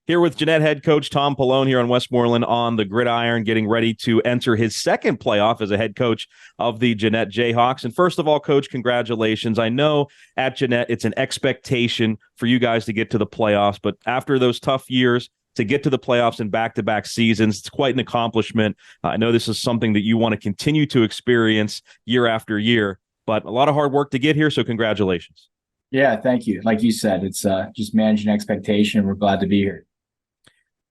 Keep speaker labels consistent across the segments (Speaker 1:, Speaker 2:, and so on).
Speaker 1: Here with Jeannette head coach Tom Paulone here on Westmoreland on the Gridiron, getting ready to enter his second playoff as a head coach of the Jeannette Jayhawks. And first of all, Coach, congratulations. I know at Jeannette it's an expectation for you guys to get to the playoffs, but after those tough years, to get to the playoffs in back-to-back seasons, it's quite an accomplishment. I know this is something that you want to continue to experience year after year, but a lot of hard work to get here, so congratulations.
Speaker 2: Yeah, thank you. Like you said, it's just managing expectation. We're glad to be here.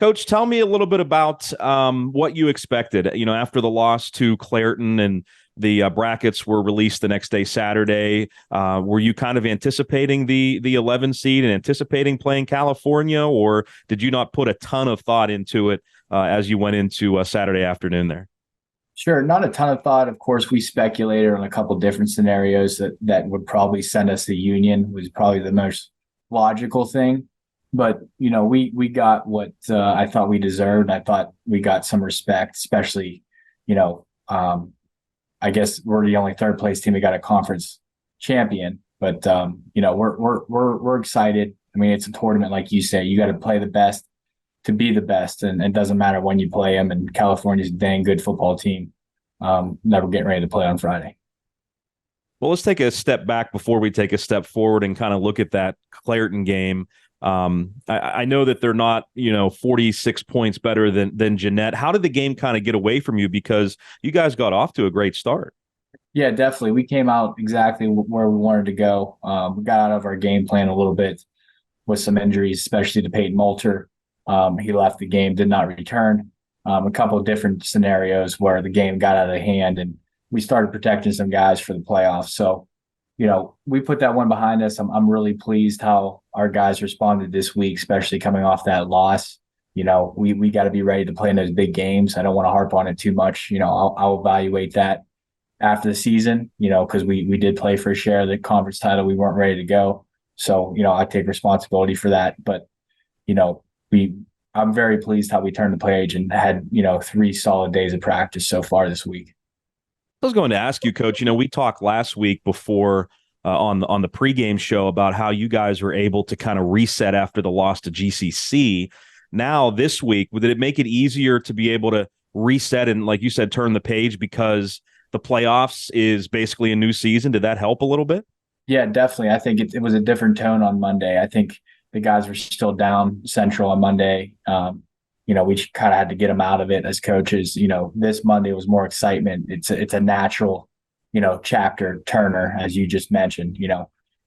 Speaker 1: Coach, tell me a little bit about what you expected. You know, after the loss to Clairton and the brackets were released the next day, Saturday, were you kind of anticipating the 11 seed and anticipating playing California, or did you not put a ton of thought into it as you went into Saturday afternoon there?
Speaker 2: Sure, not a ton of thought. Of course, we speculated on a couple different scenarios that would probably send us the Union was probably the most logical thing. But, you know, we got what I thought we deserved. I thought we got some respect, especially, you know, I guess we're the only third place team that got a conference champion. But, you know, we're excited. I mean, it's a tournament, like you say. You got to play the best to be the best. And it doesn't matter when you play them. And California's a dang good football team. Never getting ready to play on Friday.
Speaker 1: Well, let's take a step back before we take a step forward and kind of look at that Clairton game. I know that they're not, 46 points better than Jeannette. How did the game kind of get away from you? Because you guys got off to a great start.
Speaker 2: Yeah, definitely. We came out exactly where we wanted to go. We got out of our game plan a little bit with some injuries, especially to Peyton Moulter. He left the game, did not return. A couple of different scenarios where the game got out of hand and we started protecting some guys for the playoffs. So, we put that one behind us. I'm really pleased how our guys responded this week, especially coming off that loss. We got to be ready to play in those big games. I don't want to harp on it too much. I'll evaluate that after the season, because we did play for a share of the conference title. We weren't ready to go. So, I take responsibility for that. But, I'm very pleased how we turned the page and had, 3 solid days of practice so far this week.
Speaker 1: I was going to ask you, Coach, we talked last week before on the pregame show about how you guys were able to kind of reset after the loss to GCC. Now this week, did it make it easier to be able to reset and, like you said, turn the page because the playoffs is basically a new season? Did that help a little bit?
Speaker 2: Yeah, definitely. I think it was a different tone on Monday. I think the guys were still down central on Monday. We kind of had to get them out of it as coaches. This Monday was more excitement. It's a natural, chapter turner, as you just mentioned.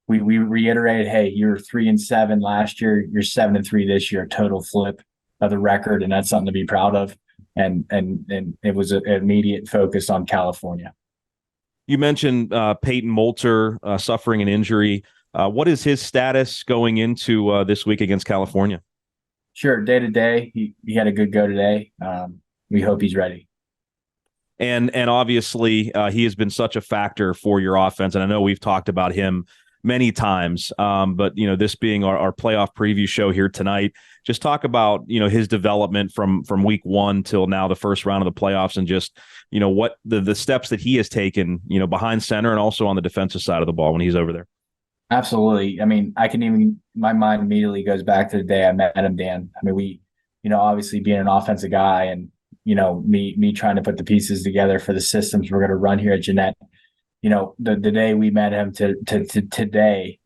Speaker 2: We reiterated, hey, you're 3-7 last year, you're 7-3 this year, total flip of the record, and that's something to be proud of. And it was an immediate focus on California.
Speaker 1: You mentioned Peyton Moulter suffering an injury. What is his status going into this week against California?
Speaker 2: Sure. Day to day, he had a good go today. We hope he's ready.
Speaker 1: And obviously, he has been such a factor for your offense. And I know we've talked about him many times. But, this being our playoff preview show here tonight, just talk about, his development from week 1 till now, the first round of the playoffs, and just, what the steps that he has taken, behind center and also on the defensive side of the ball when he's over there.
Speaker 2: Absolutely. I mean, my mind immediately goes back to the day I met him, Dan. I mean, we, obviously being an offensive guy and, me trying to put the pieces together for the systems we're going to run here at Jeannette. The day we met him to today,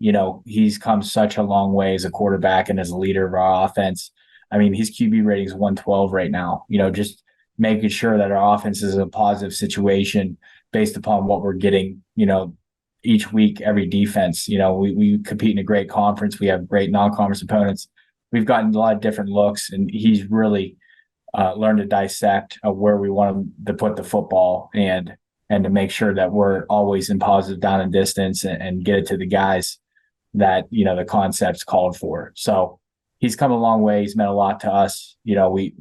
Speaker 2: he's come such a long way as a quarterback and as a leader of our offense. I mean, his QB rating is 112 right now, just making sure that our offense is a positive situation based upon what we're getting, each week, every defense. We compete in a great conference. We have great non-conference opponents. We've gotten a lot of different looks, and he's really learned to dissect where we want him to put the football and to make sure that we're always in positive down and distance and get it to the guys that, the concept's called for. So he's come a long way. He's meant a lot to us. We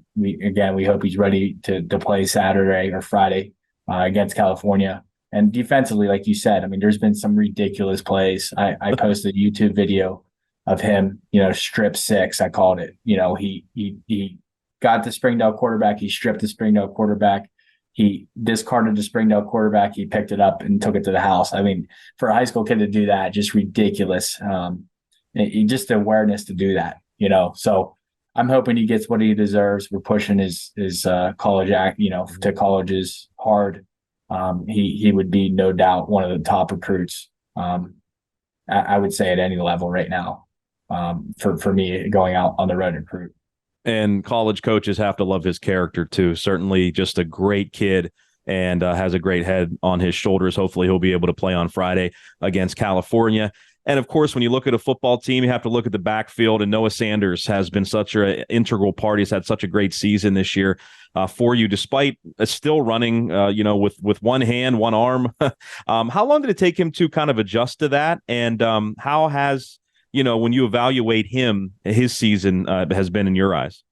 Speaker 2: hope he's ready to play Saturday or Friday against California. And defensively, like you said, I mean, there's been some ridiculous plays. I posted a YouTube video of him, strip 6, I called it. He got the Springdale quarterback. He stripped the Springdale quarterback. He discarded the Springdale quarterback. He picked it up and took it to the house. I mean, for a high school kid to do that, just ridiculous. Just the awareness to do that, So I'm hoping he gets what he deserves. We're pushing his college act, to colleges hard. He would be no doubt one of the top recruits. I would say at any level right now. For me going out on the road to recruit.
Speaker 1: And college coaches have to love his character too. Certainly just a great kid and has a great head on his shoulders. Hopefully he'll be able to play on Friday against California. And of course, when you look at a football team, you have to look at the backfield. And Noah Sanders has been such an integral part. He's had such a great season this year for you, despite still running, with one hand, one arm. How long did it take him to kind of adjust to that? And how has, when you evaluate him, his season has been in your eyes?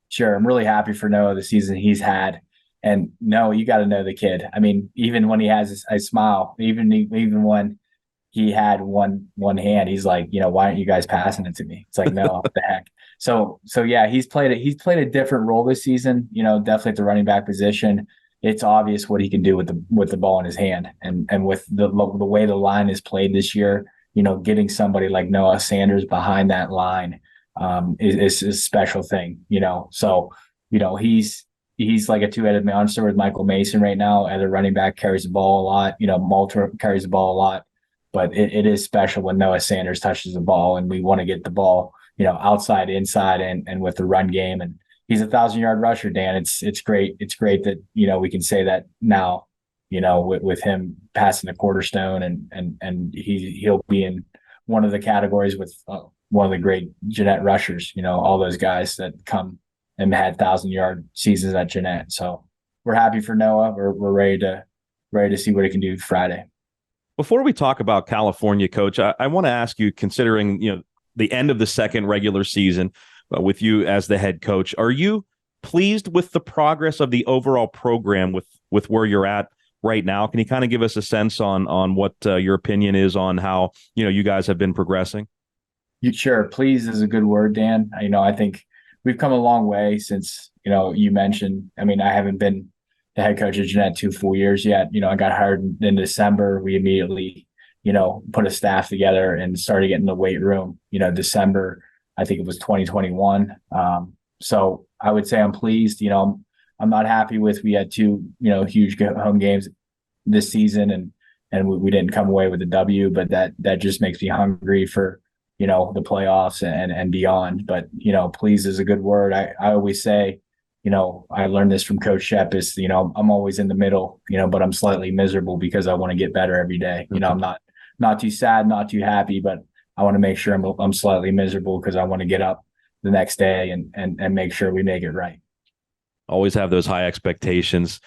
Speaker 2: Sure. I'm really happy for Noah the season he's had. And no, you got to know the kid. I mean, even when he has a smile, even when he had one hand, he's like, why aren't you guys passing it to me? It's like, no, what the heck. So yeah, he's played a different role this season, definitely at the running back position. It's obvious what he can do with the ball in his hand, and with the way the line is played this year, getting somebody like Noah Sanders behind that line is a special thing, So, he's like a two-headed monster with Michael Mason right now. As a running back, carries the ball a lot. Malter carries the ball a lot. But it is special when Noah Sanders touches the ball, and we want to get the ball, outside, inside, and with the run game. And he's a 1,000-yard rusher, Dan. It's great. It's great that we can say that now. With him passing the quarterstone, and he'll be in one of the categories with one of the great Jeannette rushers. All those guys that come and had 1,000-yard seasons at Jeannette. So we're happy for Noah. We're ready to see what he can do Friday.
Speaker 1: Before we talk about California, Coach, I want to ask you, considering the end of the second regular season with you as the head coach, are you pleased with the progress of the overall program with where you're at right now? Can you kind of give us a sense on what your opinion is on how you guys have been progressing?
Speaker 2: Sure. Pleased is a good word, Dan. I think we've come a long way since you mentioned. I mean, I haven't been the head coach of Jeannette 2 full years yet. I got hired in December. We immediately, put a staff together and started getting the weight room, December, I think it was 2021. So I would say I'm pleased. I'm not happy with, we had 2, huge home games this season and we didn't come away with a W, but that just makes me hungry for, the playoffs and beyond. But, pleased is a good word. I always say, I learned this from Coach Shep is, I'm always in the middle, but I'm slightly miserable because I want to get better every day. I'm not too sad, not too happy, but I want to make sure I'm slightly miserable because I want to get up the next day and make sure we make it right.
Speaker 1: Always have those high expectations.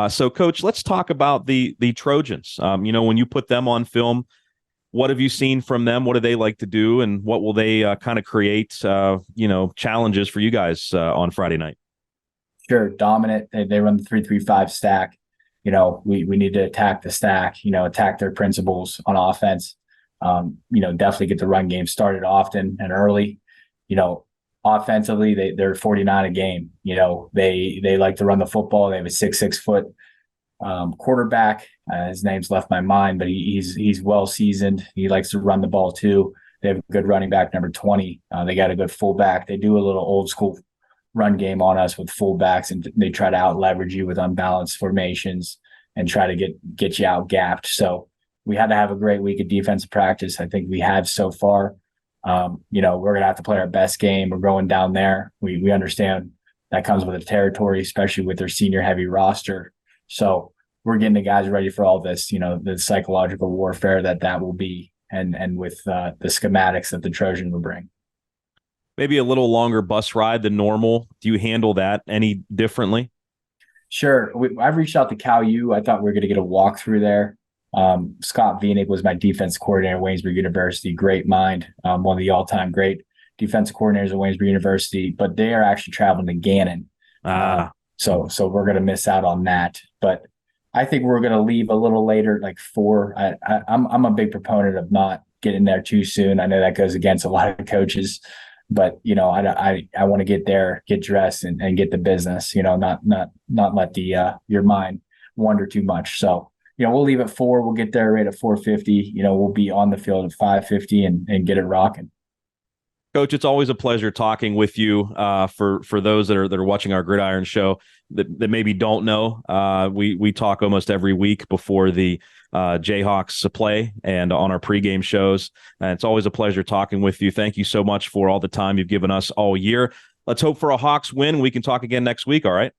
Speaker 1: So, Coach, let's talk about the Trojans. When you put them on film, what have you seen from them? What do they like to do? And what will they kind of create, challenges for you guys on Friday night?
Speaker 2: Sure. Dominant. They run the 3-3-5 stack. We need to attack the stack, attack their principles on offense. Definitely get the run game started often and early. Offensively, they're 49 a game. They like to run the football. They have a 6'6" foot quarterback. His name's left my mind, but he's well seasoned. He likes to run the ball too. They have a good running back, number 20. They got a good fullback. They do a little old school run game on us with fullbacks, and they try to out leverage you with unbalanced formations and try to get you out gapped. So we had to have a great week of defensive practice. I think we have so far. We're going to have to play our best game. We're going down there. We understand that comes with the territory, especially with their senior heavy roster. So we're getting the guys ready for all this, the psychological warfare that will be, and with the schematics that the Trojan will bring.
Speaker 1: Maybe a little longer bus ride than normal. Do you handle that any differently?
Speaker 2: Sure. I've reached out to Cal U. I thought we were going to get a walkthrough there. Scott Vienick was my defense coordinator at Waynesburg University. Great mind. One of the all-time great defense coordinators at Waynesburg University, but they are actually traveling to Gannon. So we're going to miss out on that. But I think we're going to leave a little later, like 4. I'm a big proponent of not getting there too soon. I know that goes against a lot of coaches. But, I want to get there, get dressed and get the business, not let your mind wander too much. So, we'll leave at 4. We'll get there right at 4:50. We'll be on the field at 5:50 and get it rocking.
Speaker 1: Coach, it's always a pleasure talking with you. For those that are watching our Gridiron show that maybe don't know, we talk almost every week before the Jayhawks play and on our pregame shows. And it's always a pleasure talking with you. Thank you so much for all the time you've given us all year. Let's hope for a Hawks win. We can talk again next week. All right.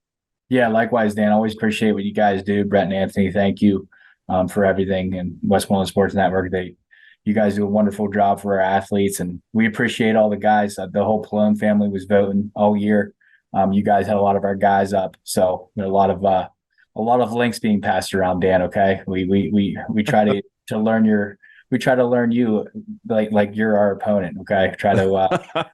Speaker 2: Yeah, likewise, Dan. Always appreciate what you guys do. Brett and Anthony, thank you for everything. And Westmoreland Sports Network, you guys do a wonderful job for our athletes, and we appreciate all the guys. The whole Paulone family was voting all year. You guys had a lot of our guys up, so there are a lot of links being passed around. Dan, okay, we try to learn we try to learn you like you're our opponent. Okay, try to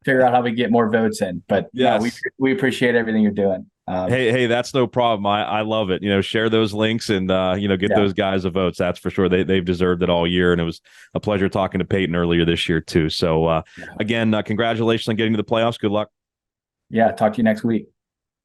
Speaker 2: figure out how we get more votes in. But
Speaker 1: yes.
Speaker 2: No, we appreciate everything you're doing.
Speaker 1: Hey, that's no problem. I love it. Share those links and, get those guys the votes. That's for sure. They've deserved it all year. And it was a pleasure talking to Peyton earlier this year, too. So, again, congratulations on getting to the playoffs. Good luck.
Speaker 2: Yeah. Talk to you next week.